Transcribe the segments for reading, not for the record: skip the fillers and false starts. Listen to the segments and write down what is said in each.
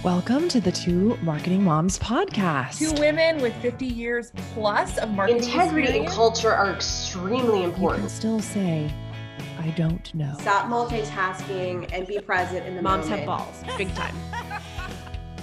Welcome to the Two Marketing Moms podcast. Two women with 50 years plus of marketing Integrity experience. and culture are extremely You important. can still say, I don't know. Stop multitasking and be present in the Moms moment. have balls, big time.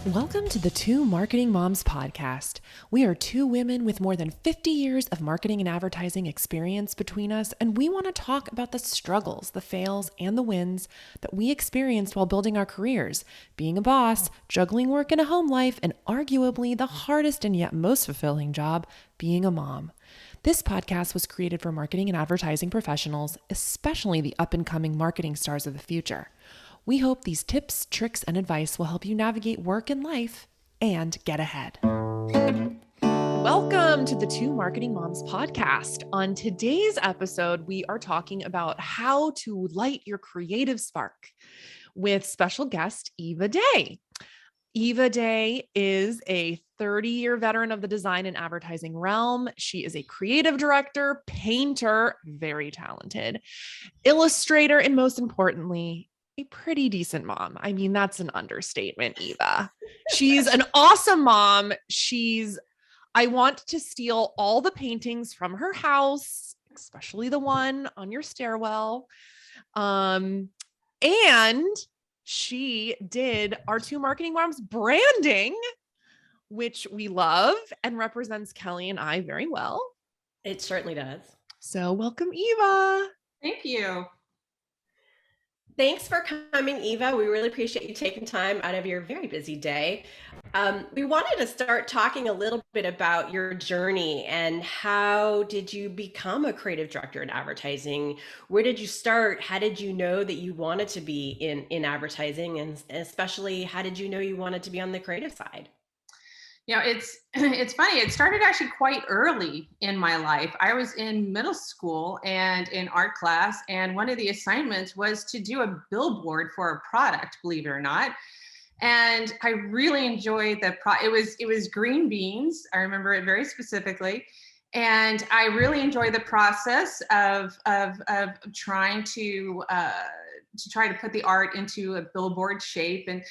Welcome to the Two Marketing Moms podcast. We are two women with more than 50 years of marketing and advertising experience between us, and we want to talk about the struggles, the fails, and the wins that we experienced while building our careers, being a boss, juggling work and a home life, and arguably the hardest and yet most fulfilling job, being a mom. This podcast was created for marketing and advertising professionals, especially the up-and-coming marketing stars of the future. We hope these tips, tricks, and advice will help you navigate work and life and get ahead. Welcome to the Two Marketing Moms podcast. On today's episode, we are talking about how to light your creative spark with special guest Eva Day. Eva Day is a 30-year veteran of the design and advertising realm. She is a creative director, painter, very talented, illustrator, and most importantly, a pretty decent mom. I mean, that's an understatement, Eva. She's an awesome mom. I want to steal all the paintings from her house, especially the one on your stairwell. And she did our Two Marketing Moms branding, which we love and represents Kelly and I very well. It certainly does. So welcome, Eva. Thank you. Thanks for coming, Eva. We really appreciate you taking time out of your very busy day. We wanted to start talking a little bit about your journey and how did you become a creative director in advertising? Where did you start? How did you know that you wanted to be in advertising? And especially, how did you know you wanted to be on the creative side? You know, it's funny. It started actually quite early in my life. I was in middle school and in art class, and one of the assignments was to do a billboard for a product, believe it or not. And I really enjoyed it was green beans. I remember it very specifically. And I really enjoyed the process of trying to try to put the art into a billboard shape. And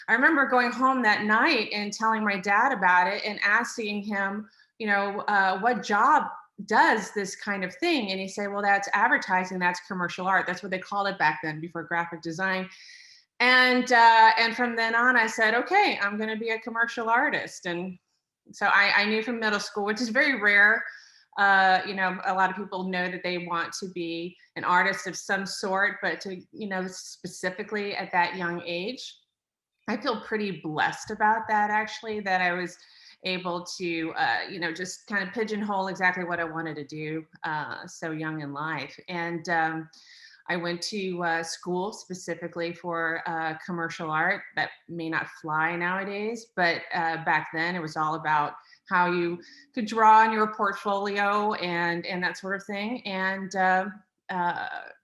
I remember going home that night and telling my dad about it and asking him, what job does this kind of thing? And he said, well, that's advertising, that's commercial art. That's what they called it back then, before graphic design. And from then on, I said, okay, I'm going to be a commercial artist. And so I knew from middle school, which is very rare. A lot of people know that they want to be an artist of some sort, but to, specifically at that young age, I feel pretty blessed about that, actually, that I was able to, just kind of pigeonhole exactly what I wanted to do so young in life. And I went to school specifically for commercial art. That may not fly nowadays, but back then it was all about how you could draw on your portfolio and that sort of thing. And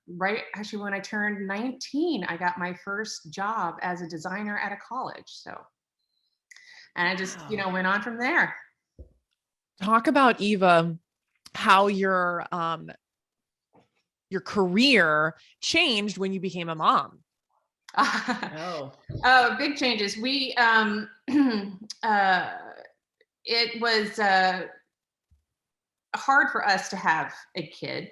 right actually when I turned 19, I got my first job as a designer at a college. So, and I just, went on from there. Talk about, Eva, how your career changed when you became a mom. Oh, big changes. We, it was hard for us to have a kid.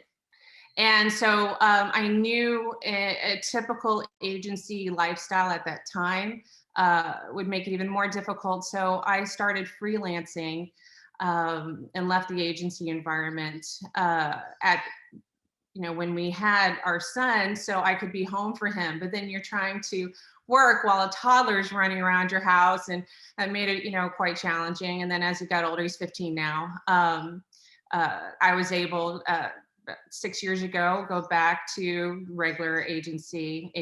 And so I knew a typical agency lifestyle at that time would make it even more difficult. So I started freelancing and left the agency environment when we had our son, so I could be home for him. But then you're trying to work while a toddler's running around your house, and that made it, quite challenging. And then as he got older, he's 15 now, I was able, 6 years ago, go back to regular agency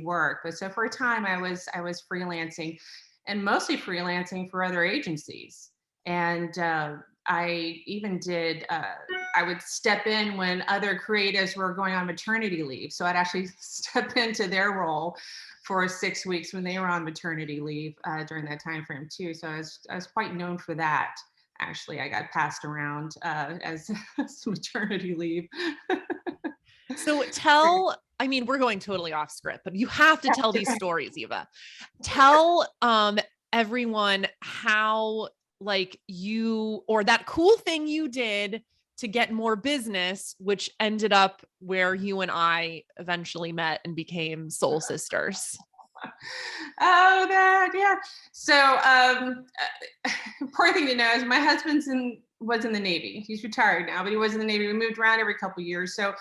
work. But so for a time I was freelancing, and mostly freelancing for other agencies. And I even did, I would step in when other creatives were going on maternity leave. So I'd actually step into their role for 6 weeks when they were on maternity leave during that time frame too. So I was quite known for that. Actually, I got passed around as maternity leave. So we're going totally off script, but you have to tell these stories, Eva. Tell everyone how like you, or that cool thing you did to get more business, which ended up where you and I eventually met and became soul sisters. Oh, that, yeah. So, poor thing to know is my husband's was in the Navy. He's retired now, but he was in the Navy. We moved around every couple of years. So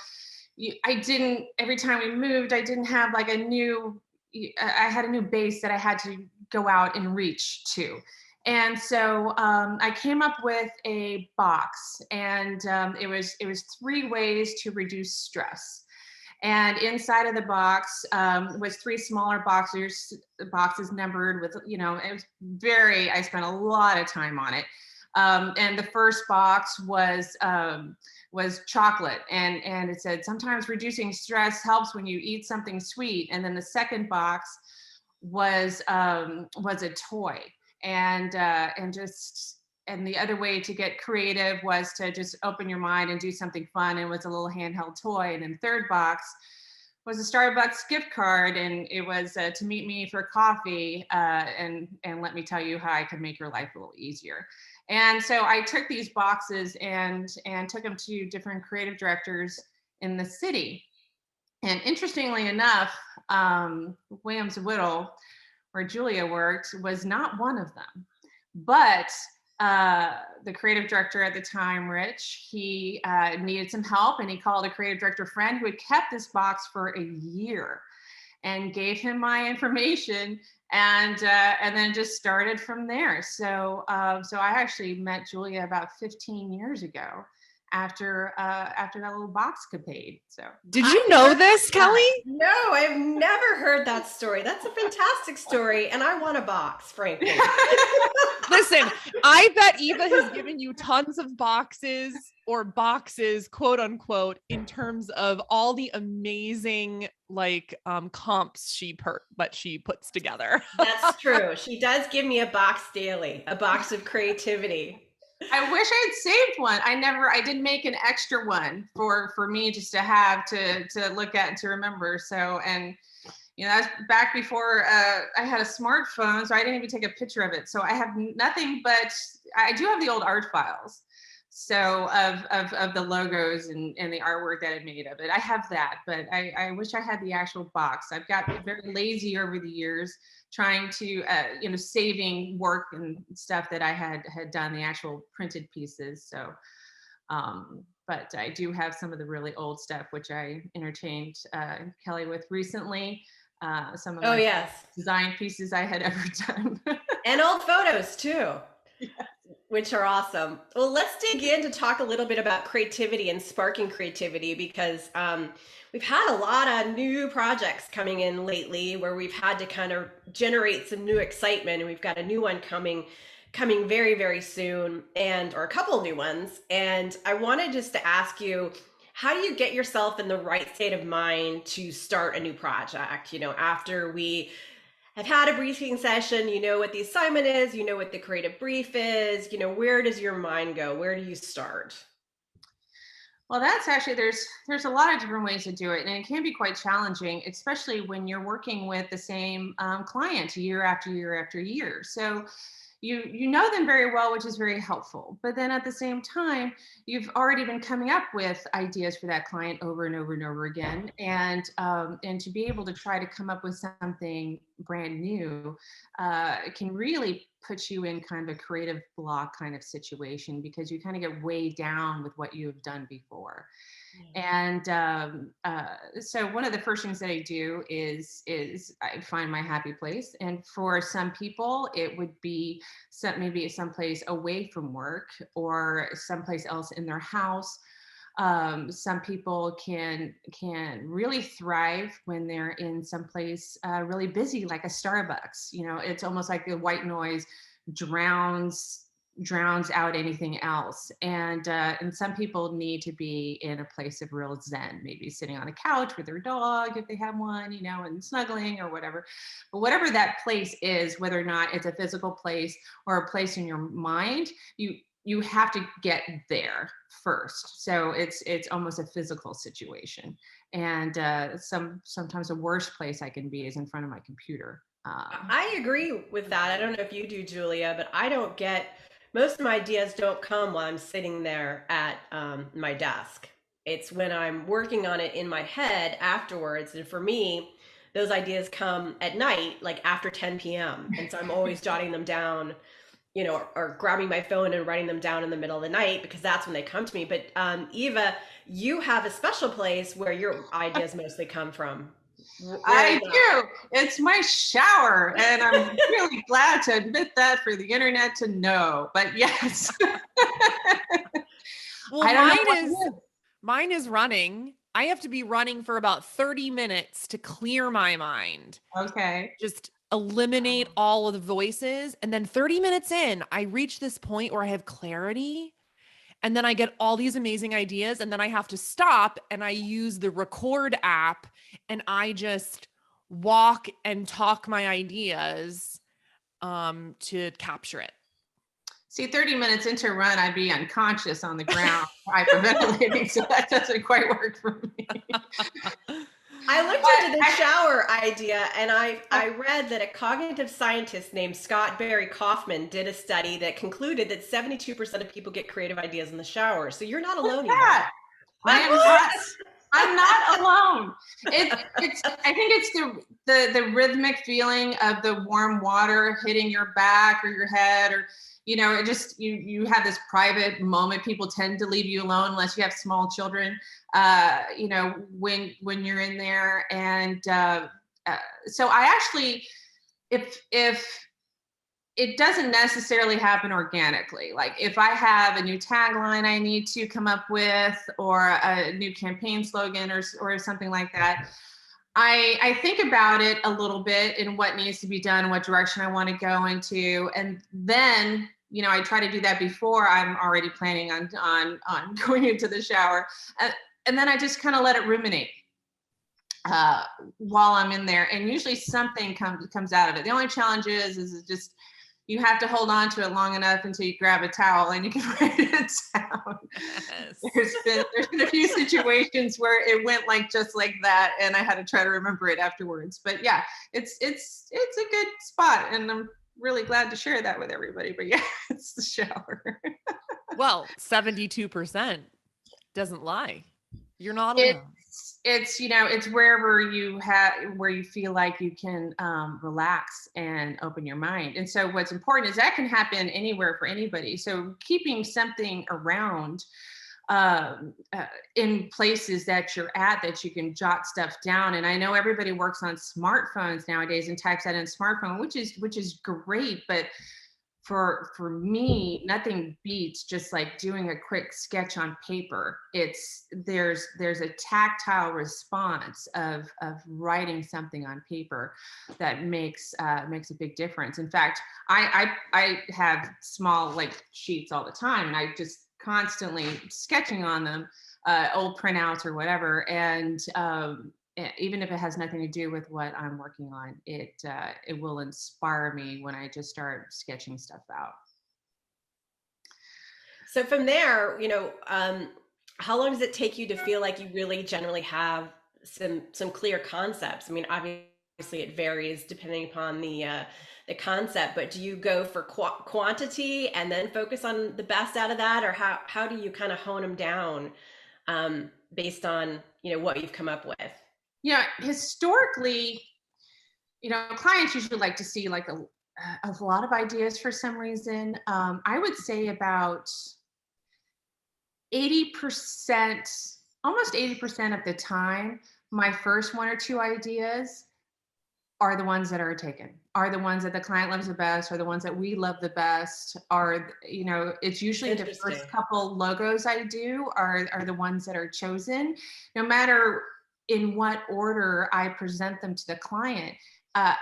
every time we moved, I didn't have like I had a new base that I had to go out and reach to. And so I came up with a box, and it was 3 ways to reduce stress. And inside of the box was 3 smaller boxes numbered with, it was I spent a lot of time on it. And the first box was chocolate, and it said, sometimes reducing stress helps when you eat something sweet. And then the second box was a toy. And the other way to get creative was to just open your mind and do something fun. It was a little handheld toy. And then the third box was a Starbucks gift card, and it was to meet me for coffee and let me tell you how I could make your life a little easier. And so I took these boxes and took them to different creative directors in the city. And interestingly enough, Williams Whittle, where Julia worked, was not one of them. But the creative director at the time, Rich, he needed some help, and he called a creative director friend who had kept this box for a year and gave him my information, and then just started from there. So I actually met Julia about 15 years ago after that little box capade. So did you know this, Kelly? No, I've never heard that story. That's a fantastic story, and I want a box, frankly. Listen, I bet Eva has given you tons of boxes, or boxes, quote unquote, in terms of all the amazing comps she puts together. That's true. She does give me a box daily, a box of creativity. I wish I had saved one. I didn't make an extra one for me just to have to look at and to remember. So, and that's back before I had a smartphone, so I didn't even take a picture of it. So I have nothing, but I do have the old art files. So of the logos and the artwork that I made of it. I have that, but I wish I had the actual box. I've got very lazy over the years, trying to saving work and stuff that I had done, the actual printed pieces. So but I do have some of the really old stuff, which I entertained Kelly with recently. Some of my design pieces I had ever done. And old photos too. Yes. Which are awesome. Well, let's dig in to talk a little bit about creativity and sparking creativity, because we've had a lot of new projects coming in lately where we've had to kind of generate some new excitement, and we've got a new one coming very, very soon, or a couple new ones. And I wanted just to ask you, how do you get yourself in the right state of mind to start a new project? After we have had a briefing session, you know what the assignment is, you know what the creative brief is, where does your mind go? Where do you start? Well, that's actually, there's a lot of different ways to do it, and it can be quite challenging, especially when you're working with the same client year after year after year. So you know them very well, which is very helpful. But then at the same time, you've already been coming up with ideas for that client over and over and over again, and to be able to try to come up with something brand new can really put you in kind of a creative block kind of situation, because you kind of get weighed down with what you have done before. And so one of the first things that I do is I find my happy place. And for some people, it would be maybe someplace away from work or someplace else in their house. Some people can really thrive when they're in someplace really busy, like a Starbucks. It's almost like the white noise drowns out anything else. And some people need to be in a place of real zen, maybe sitting on a couch with their dog if they have one, and snuggling or whatever. But whatever that place is, whether or not it's a physical place or a place in your mind, you have to get there first. So it's almost a physical situation. And sometimes the worst place I can be is in front of my computer. I agree with that. I don't know if you do, Julia, but I don't get most of my ideas don't come while I'm sitting there at my desk. It's when I'm working on it in my head afterwards. And for me, those ideas come at night, like after 10 p.m. And so I'm always jotting them down, or grabbing my phone and writing them down in the middle of the night because that's when they come to me. But Eva, you have a special place where your ideas mostly come from. I do. It's my shower, and I'm really glad to admit that for the internet to know. But yes. Well, mine is running. I have to be running for about 30 minutes to clear my mind. Okay. Just eliminate all of the voices. And then 30 minutes in, I reach this point where I have clarity. And then I get all these amazing ideas. And then I have to stop and I use the record app and I just walk and talk my ideas to capture it. See, 30 minutes into a run, I'd be unconscious on the ground, hyperventilating, so that doesn't quite work for me. I looked into the shower idea, and I read that a cognitive scientist named Scott Barry Kaufman did a study that concluded that 72% of people get creative ideas in the shower. So you're not alone. I'm not alone. It's I think it's the rhythmic feeling of the warm water hitting your back or your head, or it just you have this private moment. People tend to leave you alone unless you have small children. When you're in there, and so I actually, if it doesn't necessarily happen organically. Like if I have a new tagline I need to come up with, or a new campaign slogan or something like that, I think about it a little bit and what needs to be done, what direction I want to go into. And then, I try to do that before I'm already planning on going into the shower. And then I just kind of let it ruminate while I'm in there. And usually something comes out of it. The only challenge is just, you have to hold on to it long enough until you grab a towel and you can write it down. Yes. There's been a few situations where it went just like that, and I had to try to remember it afterwards. But yeah, it's a good spot, and I'm really glad to share that with everybody. But yeah, it's the shower. Well, 72% doesn't lie. You're not alone. It's wherever where you feel like you can relax and open your mind. And so what's important is that can happen anywhere for anybody. So keeping something around in places that you're at, that you can jot stuff down. And I know everybody works on smartphones nowadays and types that in smartphone, which is great, but for me, nothing beats just like doing a quick sketch on paper. There's a tactile response of writing something on paper that makes a big difference. In fact, I have small sheets all the time, and I just constantly sketching on them, old printouts or whatever, and even if it has nothing to do with what I'm working on, it will inspire me when I just start sketching stuff out. So from there, how long does it take you to feel like you really generally have some clear concepts? I mean, obviously it varies depending upon the concept, but do you go for quantity and then focus on the best out of that, or how do you kind of hone them down based on what you've come up with? Historically, clients usually like to see a lot of ideas for some reason. I would say about 80%, almost 80% of the time, my first one or two ideas are the ones that are taken, are the ones that the client loves the best, are the ones that we love the best, it's usually the first couple logos I do are the ones that are chosen, no matter in what order I present them to the client. I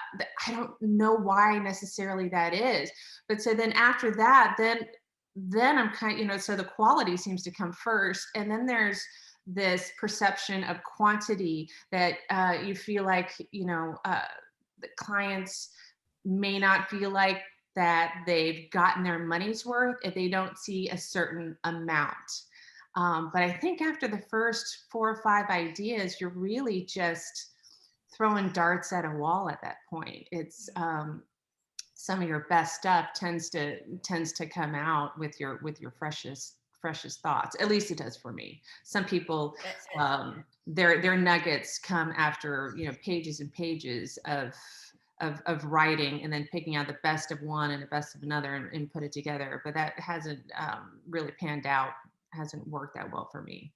don't know why necessarily that is, but so then after that, then I'm kind of, so the quality seems to come first, and then there's this perception of quantity that you feel like, the clients may not feel like that they've gotten their money's worth if they don't see a certain amount. But I think after the first 4 or 5 ideas, you're really just throwing darts at a wall at that point. It's some of your best stuff tends to come out with your freshest thoughts. At least it does for me. Some people, their nuggets come after, you know, pages and pages of writing, and then picking out the best of one and the best of another and put it together. But that hasn't really panned out, hasn't worked that well for me.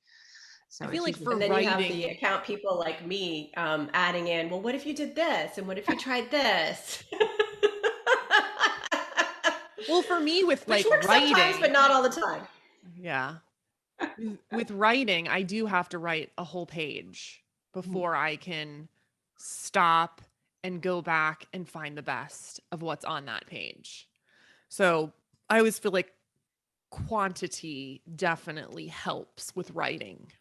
So I feel like for And then you have writing, the account people like me adding in, well, what if you did this? And what if you tried this? well, for me with Which like works sometimes, writing, but not all the time. yeah. With writing, I do have to write a whole page before I can stop and go back and find the best of what's on that page. So I always feel like quantity definitely helps with writing.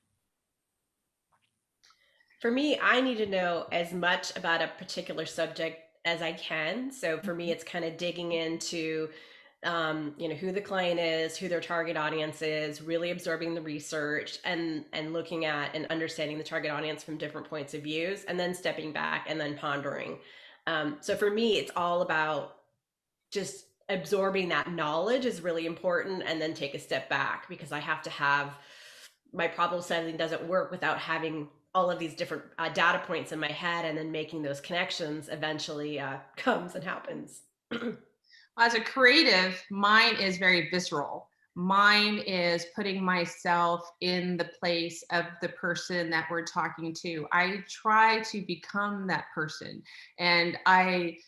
For me, I need to know as much about a particular subject as I can. So for me, it's kind of digging into, you know, who the client is, who their target audience is, really absorbing the research and looking at and understanding the target audience from different points of views, and then stepping back and then pondering. So for me, it's all about just absorbing that knowledge is really important, and then take a step back, because I have to have my problem solving doesn't work without having all of these different data points in my head, and then making those connections eventually comes and happens. As a creative, mine is very visceral. Mine is putting myself in the place of the person that we're talking to. I try to become that person, and I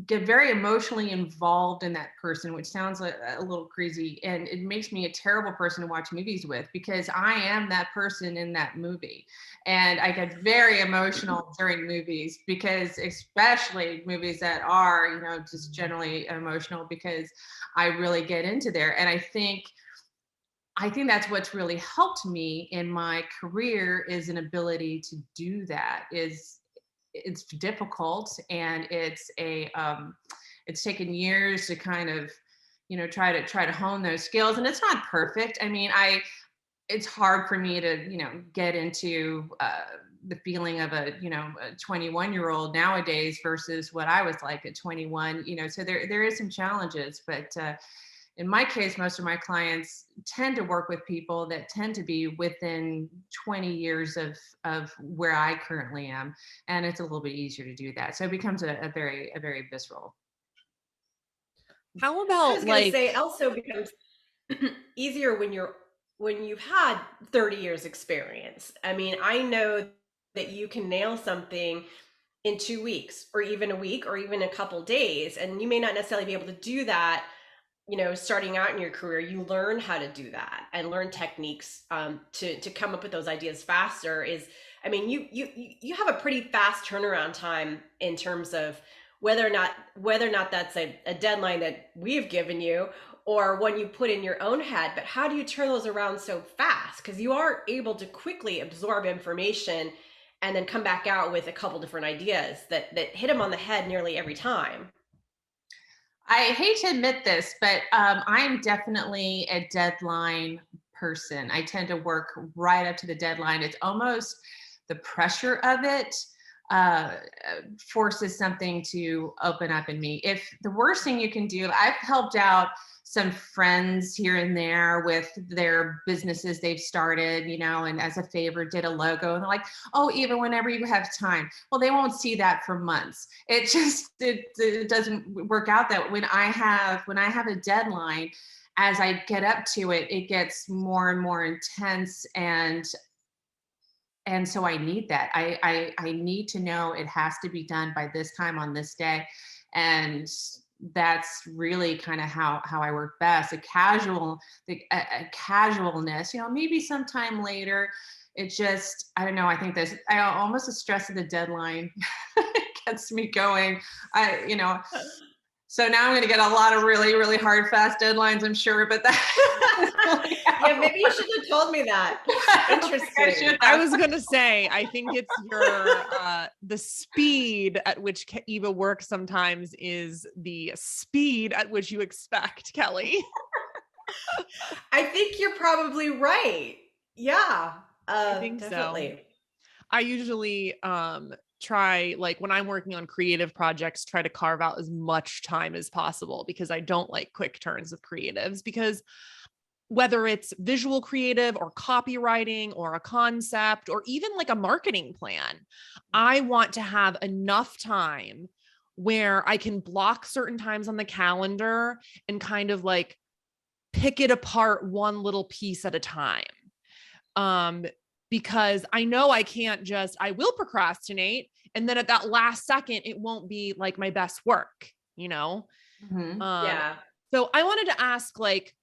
get very emotionally involved in that person, which sounds a little crazy, and it makes me a terrible person to watch movies with, because I am that person in that movie, and I get very emotional during movies, because especially movies that are, you know, just generally emotional, because I really get into there. And I think that's what's really helped me in my career, is an ability to do that. It's difficult, and it's taken years to kind of, you know, try to hone those skills, and it's not perfect. I mean, it's hard for me to, you know, get into the feeling of a 21-year-old nowadays versus what I was like at 21, you know, so there is some challenges. But in my case, most of my clients tend to work with people that tend to be within 20 years of where I currently am. And it's a little bit easier to do that. So it becomes a very visceral. How I about was going to like, say, it also becomes easier when you've had 30 years experience. I mean, I know that you can nail something in 2 weeks, or even a week, or even a couple days, and you may not necessarily be able to do that, you know, starting out in your career. You learn how to do that and learn techniques to come up with those ideas faster. I mean, you have a pretty fast turnaround time in terms of whether or not that's a deadline that we've given you, or one you put in your own head. But how do you turn those around so fast? Because you are able to quickly absorb information and then come back out with a couple different ideas that hit them on the head nearly every time. I hate to admit this, but I am definitely a deadline person. I tend to work right up to the deadline. It's almost the pressure of it forces something to open up in me. If the worst thing you can do, I've helped out some friends here and there with their businesses they've started, you know, and as a favor did a logo, and they're like, oh, Eva, whenever you have time. Well, they won't see that for months. It doesn't work out that when I have a deadline, as I get up to it, it gets more and more intense, and so I need that. I need to know it has to be done by this time on this day. And that's really kind of how I work best. A casualness, you know, maybe sometime later. It just, I don't know. I think almost the stress of the deadline gets me going. So now I'm going to get a lot of really, really hard, fast deadlines, I'm sure, but Yeah, maybe you should have told me that. Interesting. I was going to say, I think it's the speed at which Eva works sometimes is the speed at which you expect, Kelly. I think you're probably right. Yeah, I think definitely. so. I usually try, like when I'm working on creative projects, try to carve out as much time as possible because I don't like quick turns with creatives, because whether it's visual creative or copywriting or a concept or even like a marketing plan, I want to have enough time where I can block certain times on the calendar and kind of like pick it apart one little piece at a time. Because I know I will procrastinate. And then at that last second, it won't be like my best work, you know? Mhm. Yeah. So I wanted to ask, like,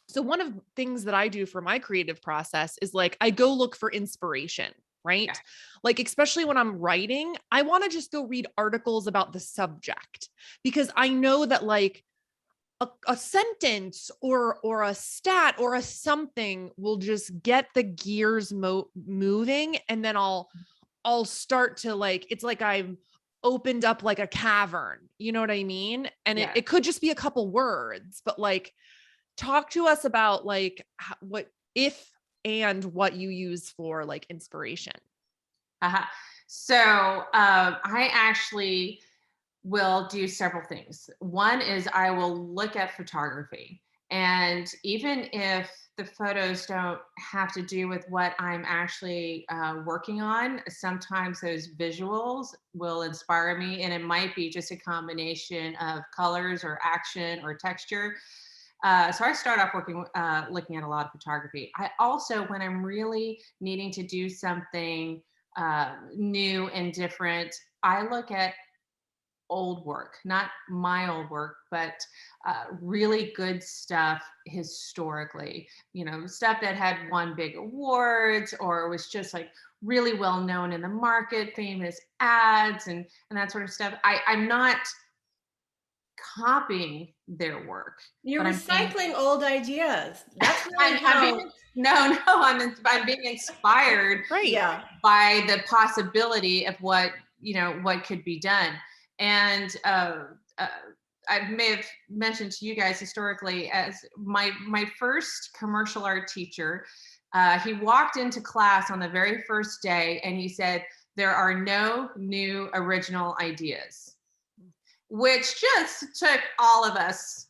so one of the things that I do for my creative process is like, I go look for inspiration, right? Yeah. Like, especially when I'm writing, I want to just go read articles about the subject, because I know that like a sentence or a stat or a something will just get the gears moving. And then I'll start to like, it's like I've opened up like a cavern, you know what I mean? And Yeah. it could just be a couple words, but like, talk to us about like what if and what you use for like inspiration. Uh-huh. So I actually will do several things. One is I will look at photography. And even if the photos don't have to do with what I'm actually working on, sometimes those visuals will inspire me. And it might be just a combination of colors or action or texture. So I start off looking at a lot of photography. I also, when I'm really needing to do something new and different, I look at old work, not my old work, but really good stuff historically, stuff that had won big awards or was just like really well known in the market, famous ads and that sort of stuff. I'm not copying their work, You're but recycling old ideas. That's really I'm how. being, no, I'm being inspired Right. Yeah. by the possibility of what could be done. And I may have mentioned to you guys historically, as my first commercial art teacher, he walked into class on the very first day and he said, "There are no new original ideas," which just took all of us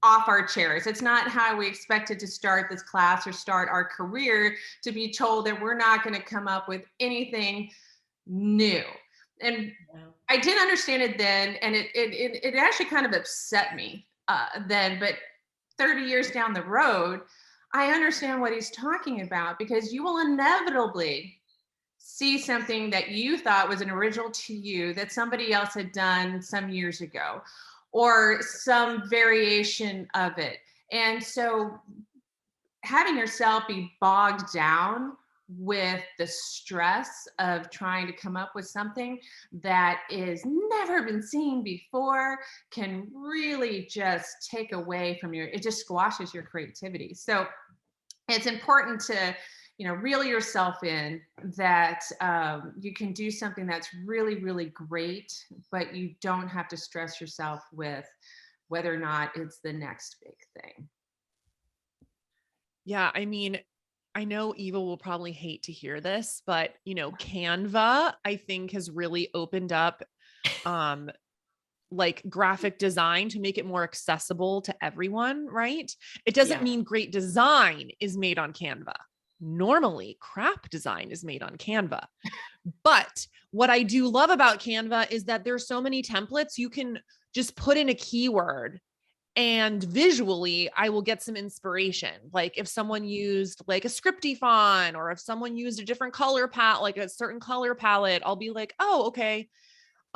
off our chairs. It's not how we expected to start this class or start our career, to be told that we're not going to come up with anything new. And I didn't understand it then, and it actually kind of upset me then. But 30 years down the road, I understand what he's talking about, because you will inevitably see something that you thought was an original to you that somebody else had done some years ago, or some variation of it. And so having yourself be bogged down with the stress of trying to come up with something that is never been seen before can really just take away from it just squashes your creativity. So it's important to reel yourself in, that you can do something that's really, really great, but you don't have to stress yourself with whether or not it's the next big thing. Yeah, I mean, I know Eva will probably hate to hear this, but Canva, I think, has really opened up like graphic design to make it more accessible to everyone, right? It doesn't mean great design is made on Canva. Normally, crap design is made on Canva. But what I do love about Canva is that there's so many templates. You can just put in a keyword and visually I will get some inspiration. Like if someone used like a scripty font, or if someone used a different color palette, like a certain color palette, I'll be like, oh, okay.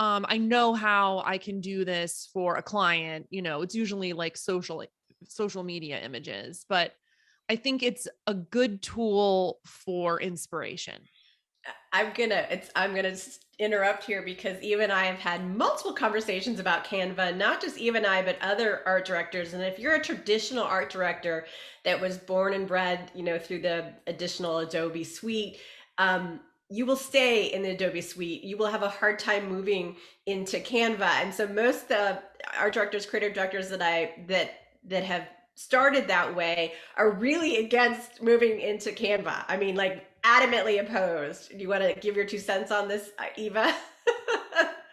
I know how I can do this for a client. It's usually like social media images, but I think it's a good tool for inspiration. I'm gonna interrupt here, because Eva and I have had multiple conversations about Canva, not just Eva and I, but other art directors. And if you're a traditional art director that was born and bred, through the additional Adobe suite, you will stay in the Adobe suite. You will have a hard time moving into Canva. And so most of the art directors, creative directors that have started that way are really against moving into Canva. I mean, like adamantly opposed. Do you want to give your 2 cents on this, Eva?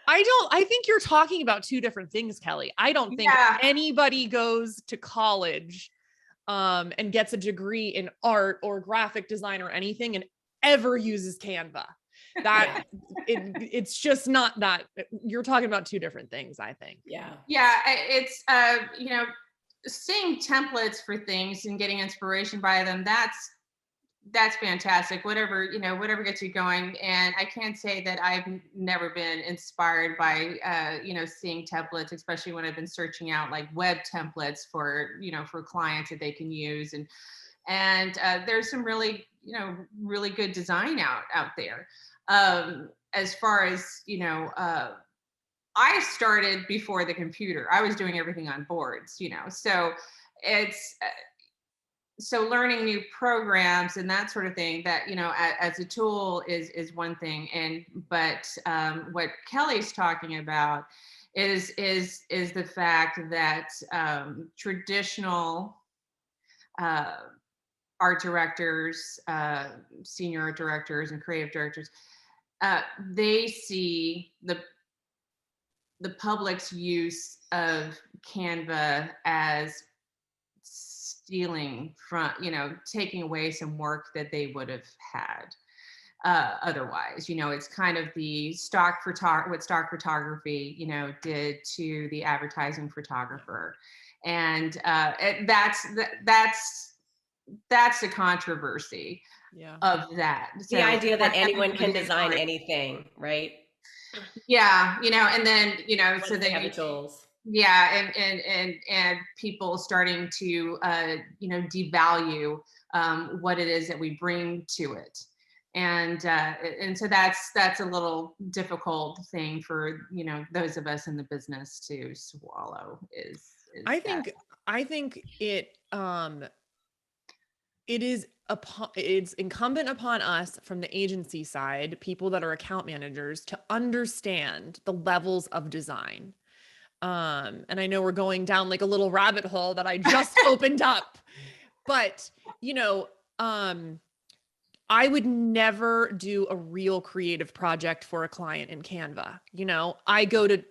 I think you're talking about two different things, Kelly. I don't think anybody goes to college and gets a degree in art or graphic design or anything and ever uses Canva. That it's just not that. You're talking about two different things, I think. Yeah, it's seeing templates for things and getting inspiration by them, that's fantastic. Whatever gets you going. And I can't say that I've never been inspired by seeing templates, especially when I've been searching out like web templates for clients that they can use. And there's some really good design out there. As far as I started before the computer. I was doing everything on boards, so it's so learning new programs and that sort of thing, that as a tool is one thing, but what Kelly's talking about is the fact that traditional art directors, senior art directors and creative directors, they see the public's use of Canva as stealing from, taking away some work that they would have had otherwise. It's kind of the what stock photography, did to the advertising photographer. And that's the controversy of that. The idea that anyone can design anything, right? Yeah, and then so they have the tools. Yeah, and people starting to devalue what it is that we bring to it, and so that's a little difficult thing for those of us in the business to swallow. I think it's incumbent upon us from the agency side, people that are account managers, to understand the levels of design. And I know we're going down like a little rabbit hole that I just opened up, but I would never do a real creative project for a client in Canva. I go to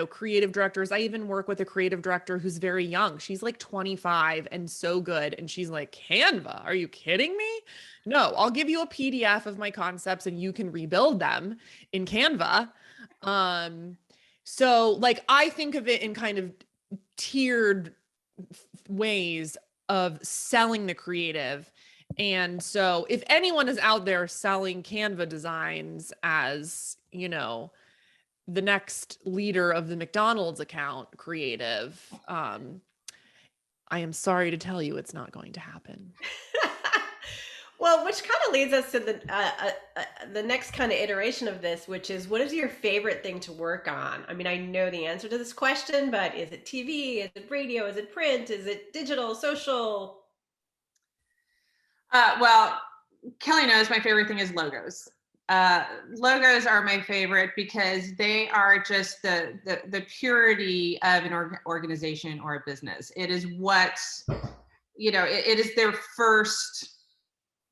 creative directors. I even work with a creative director who's very young. She's like 25 and so good. And she's like, Canva, are you kidding me? No, I'll give you a PDF of my concepts and you can rebuild them in Canva. So like, I think of it in kind of tiered ways of selling the creative. And so if anyone is out there selling Canva designs as, the next leader of the McDonald's account creative, I am sorry to tell you it's not going to happen. Well, which kind of leads us to the next kind of iteration of this, which is, what is your favorite thing to work on? I mean, I know the answer to this question, but is it TV? Is it radio? Is it print? Is it digital, social? Well, Kelly knows my favorite thing is logos. Logos are my favorite because they are just the purity of an organization or a business. It is what, it is their first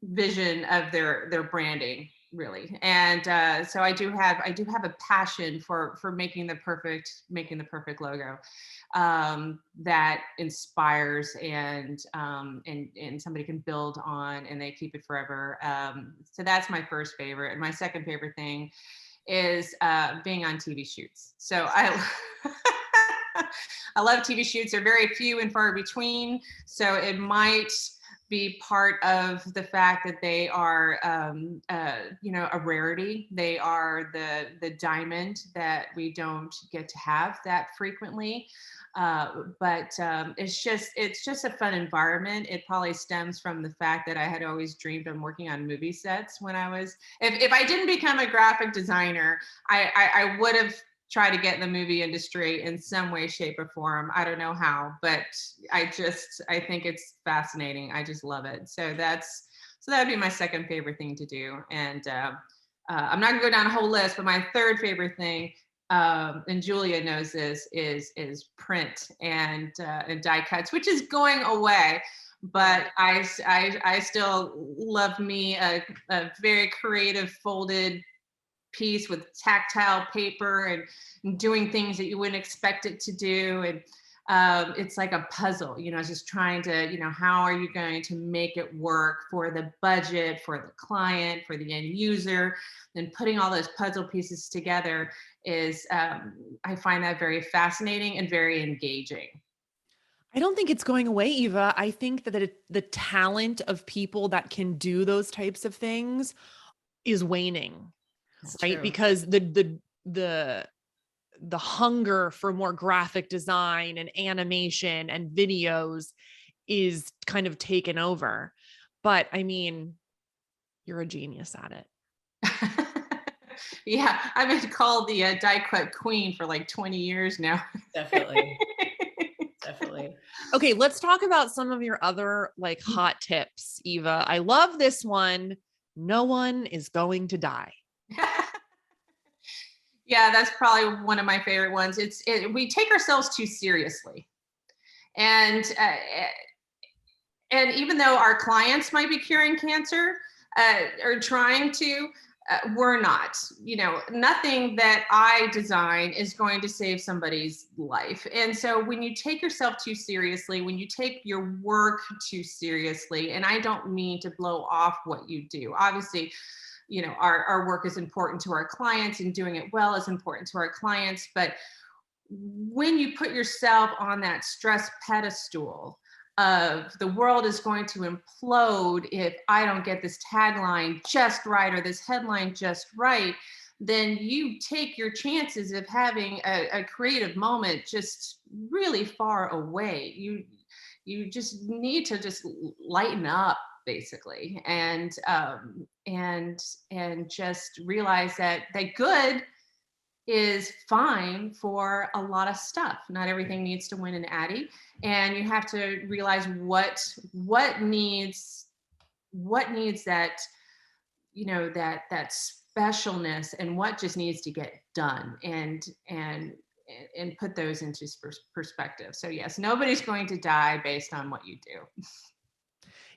vision of their branding, really. And so I do have a passion for making the perfect logo that inspires and somebody can build on and they keep it forever. So that's my first favorite. And my second favorite thing is being on TV shoots. So I love TV shoots. They're very few and far between. So it might be part of the fact that they are, a rarity. They are the diamond that we don't get to have that frequently. But it's just a fun environment. It probably stems from the fact that I had always dreamed of working on movie sets when I was, if I didn't become a graphic designer, I would have try to get in the movie industry in some way, shape, or form. I don't know how, but I think it's fascinating. I just love it. So that'd be my second favorite thing to do. And I'm not gonna go down a whole list, but my third favorite thing, and Julia knows this, is print and die cuts, which is going away. but I still love me a very creative folded piece with tactile paper and doing things that you wouldn't expect it to do. And it's like a puzzle, just trying to, how are you going to make it work for the budget, for the client, for the end user, and putting all those puzzle pieces together is, I find that very fascinating and very engaging. I don't think it's going away, Eva. I think that the talent of people that can do those types of things is waning, It's right? true. Because the hunger for more graphic design and animation and videos is kind of taken over. But I mean, you're a genius at it. Yeah, I've been called the die cut queen for like 20 years now. Definitely. Definitely. Okay, let's talk about some of your other like hot tips, Eva. I love this one. No one is going to die. Yeah, that's probably one of my favorite ones. We take ourselves too seriously, and even though our clients might be curing cancer or trying to, we're not. Nothing that I design is going to save somebody's life. And so when you take yourself too seriously, when you take your work too seriously, and I don't mean to blow off what you do, obviously, our work is important to our clients and doing it well is important to our clients. But when you put yourself on that stress pedestal of the world is going to implode if I don't get this tagline just right or this headline just right, then you take your chances of having a creative moment just really far away. You just need to just lighten up, basically, and just realize that good is fine for a lot of stuff. Not everything needs to win an Addy, and you have to realize what needs that, that specialness, and what just needs to get done, and put those into perspective. So yes, nobody's going to die based on what you do.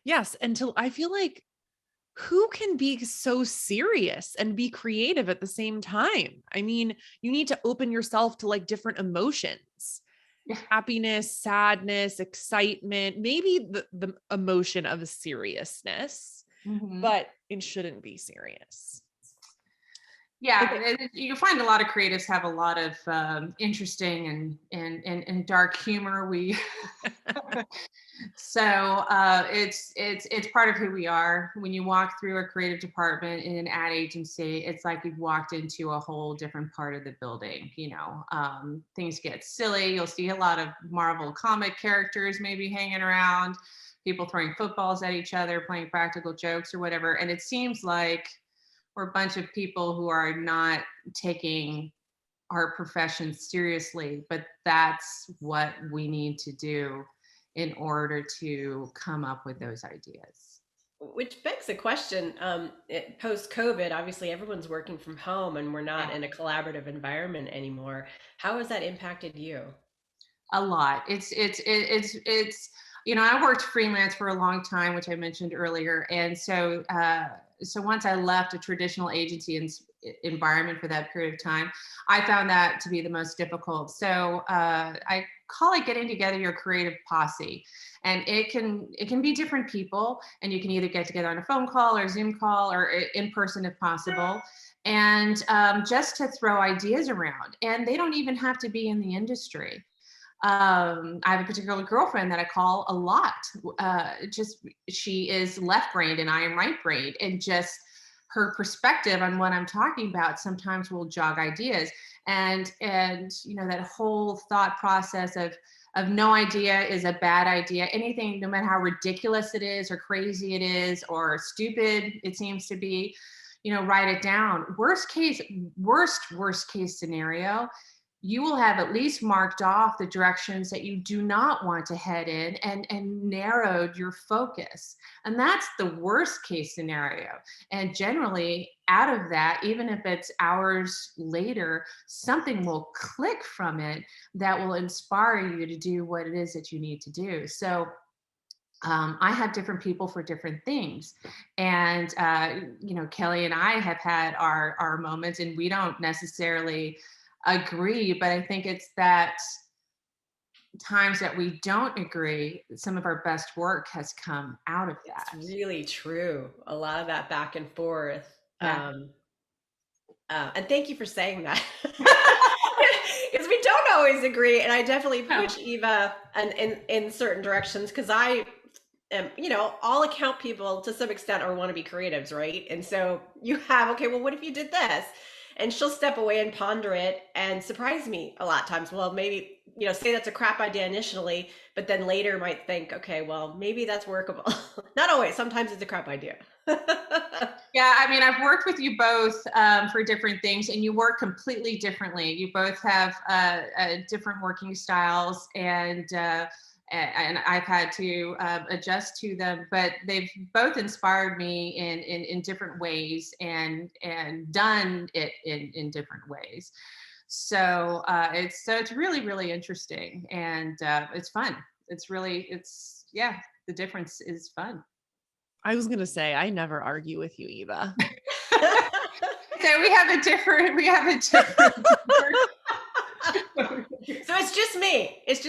Yes, until I feel like who can be so serious and be creative at the same time? I mean, you need to open yourself to like different emotions. Yeah. Happiness, sadness, excitement, maybe the emotion of seriousness, but it shouldn't be serious. Yeah, Okay. you find a lot of creatives have a lot of interesting and dark humor. So it's part of who we are. When you walk through a creative department in an ad agency, it's like you've walked into a whole different part of the building. Things get silly. You'll see a lot of Marvel comic characters maybe hanging around, people throwing footballs at each other, playing practical jokes or whatever. And it seems like we're a bunch of people who are not taking our profession seriously, but that's what we need to do in order to come up with those ideas. Which begs the question, post-COVID, obviously everyone's working from home and we're not in a collaborative environment anymore. How has that impacted you? A lot. I worked freelance for a long time, which I mentioned earlier. And so once I left a traditional agency environment for that period of time, I found that to be the most difficult. So I call it getting together your creative posse. And it can be different people, and you can either get together on a phone call or Zoom call or in person if possible. And just to throw ideas around. And they don't even have to be in the industry. I have a particular girlfriend that I call a lot. She is left-brained and I am right-brained, and just her perspective on what I'm talking about sometimes will jog ideas. And that whole thought process of no idea is a bad idea. Anything, no matter how ridiculous it is or crazy it is or stupid it seems to be, write it down. Worst case scenario, you will have at least marked off the directions that you do not want to head in and narrowed your focus. And that's the worst case scenario. And generally out of that, even if it's hours later, something will click from it that will inspire you to do what it is that you need to do. So I have different people for different things. And, Kelly and I have had our moments, and we don't necessarily agree, but I think it's that times that we don't agree, some of our best work has come out of that. It's really true. A lot of that back and forth. And thank you for saying that. Because we don't always agree. And I definitely push Eva in certain directions, because I am, all account people to some extent are wannabe creatives, right? And so you have, okay, well, what if you did this? And she'll step away and ponder it and surprise me a lot of times. Well, maybe, say that's a crap idea initially, but then later might think, okay, well, maybe that's workable. Not always. Sometimes it's a crap idea. Yeah, I mean, I've worked with you both for different things, and you work completely differently. You both have different working styles, and I've had to adjust to them, but they've both inspired me in different ways, and done it in different ways. So it's really, really interesting, and it's fun. The difference is fun. I was going to say, I never argue with you, Eva. So we have a different. So it's just me. It's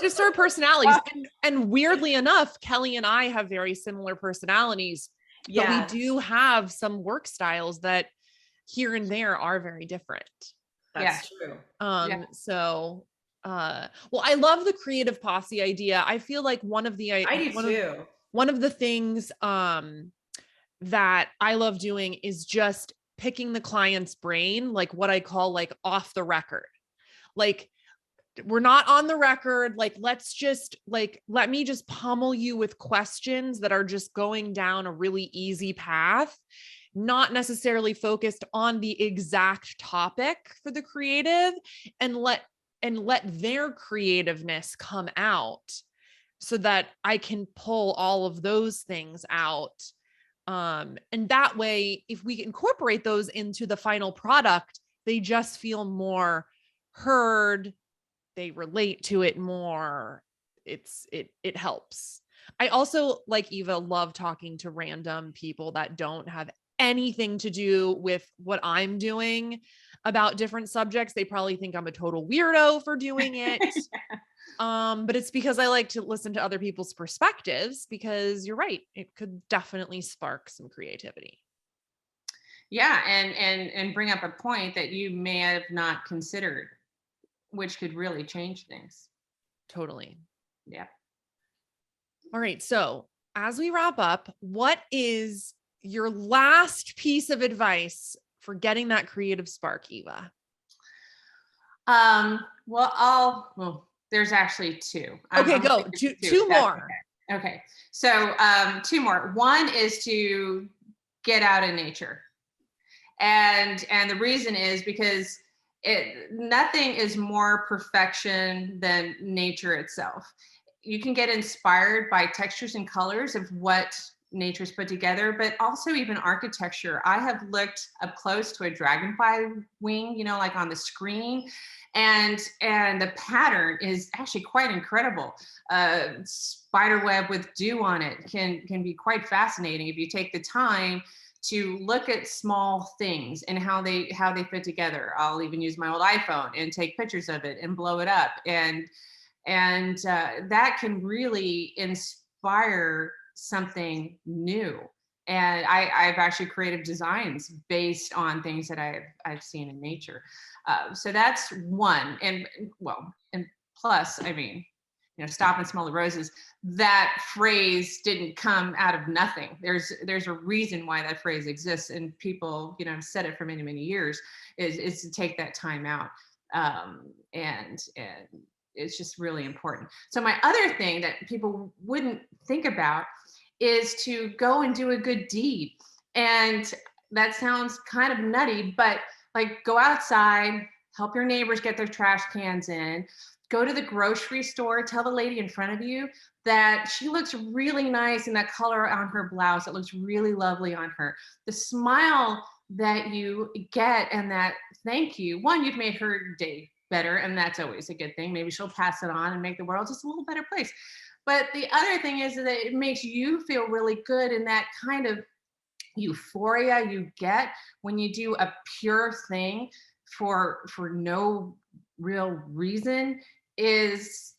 just our personalities. And weirdly enough, Kelly and I have very similar personalities, but we do have some work styles that here and there are very different. That's true. So, well, I love the creative posse idea. I feel like one of the things that I love doing is just picking the client's brain, like what I call like off the record. Like, we're not on the record. Like, let me just pummel you with questions that are just going down a really easy path, not necessarily focused on the exact topic for the creative, and let their creativeness come out, so that I can pull all of those things out. And that way, if we incorporate those into the final product, they just feel more heard. They relate to it more. It helps. I also, like Eva, love talking to random people that don't have anything to do with what I'm doing about different subjects. They probably think I'm a total weirdo for doing it. But it's because I like to listen to other people's perspectives, because you're right, it could definitely spark some creativity. Yeah, and bring up a point that you may have not considered, which could really change things. Totally. Yeah. All right. So as we wrap up, what is your last piece of advice for getting that creative spark, Eva? Well, there's actually two. Okay, go. Two more. Okay. So two more. One is to get out in nature. And the reason is because nothing is more perfection than nature itself. You can get inspired by textures and colors of what nature's put together, but also even architecture. I have looked up close to a dragonfly wing, like on the screen, and the pattern is actually quite incredible. Spider web with dew on it can be quite fascinating if you take the time to look at small things and how they fit together. I'll even use my old iPhone and take pictures of it and blow it up, and that can really inspire something new. And I've actually created designs based on things that I've seen in nature. So that's one. And plus, I mean, stop and smell the roses. That phrase didn't come out of nothing. There's a reason why that phrase exists, and people, have said it for many, many years, is to take that time out. And it's just really important. So my other thing that people wouldn't think about is to go and do a good deed. And that sounds kind of nutty, but like, go outside, help your neighbors get their trash cans in, go to the grocery store, tell the lady in front of you that she looks really nice in that color on her blouse. It looks really lovely on her. The smile that you get and that thank you, one, you've made her day better, and that's always a good thing. Maybe she'll pass it on and make the world just a little better place. But the other thing is that it makes you feel really good, in that kind of euphoria you get when you do a pure thing for no real reason is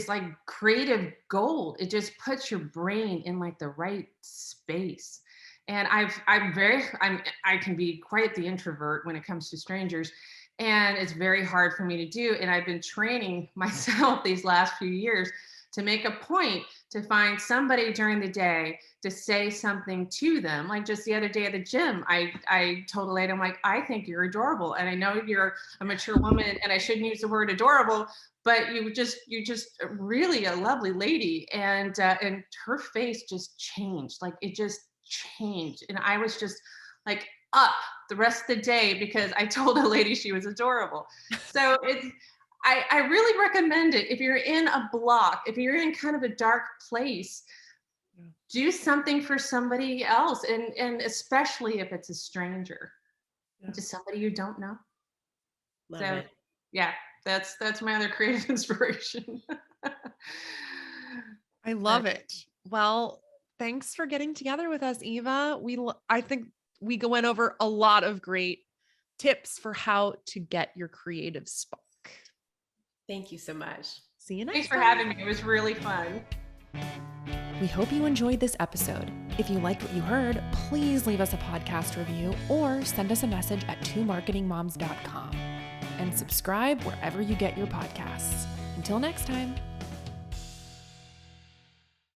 like creative gold. It just puts your brain in like the right space. And I can be quite the introvert when it comes to strangers, and it's very hard for me to do. And I've been training myself these last few years to make a point to find somebody during the day to say something to them. Like just the other day at the gym, I told a lady, I'm like, I think you're adorable. And I know you're a mature woman and I shouldn't use the word adorable, but you're just really a lovely lady. And her face just changed. Like it just changed. And I was just like up the rest of the day because I told a lady she was adorable. So I really recommend it. If you're in a block, if you're in kind of a dark place, do something for somebody else. And especially if it's a stranger, just somebody you don't know. Love it. Yeah, that's my other creative inspiration. I love it. Well, thanks for getting together with us, Eva. I think we went over a lot of great tips for how to get your creative spark. Thank you so much. See you next Thanks for time. having me. It was really fun. We hope you enjoyed this episode. If you liked what you heard, please leave us a podcast review or send us a message at twomarketingmoms.com and subscribe wherever you get your podcasts. Until next time.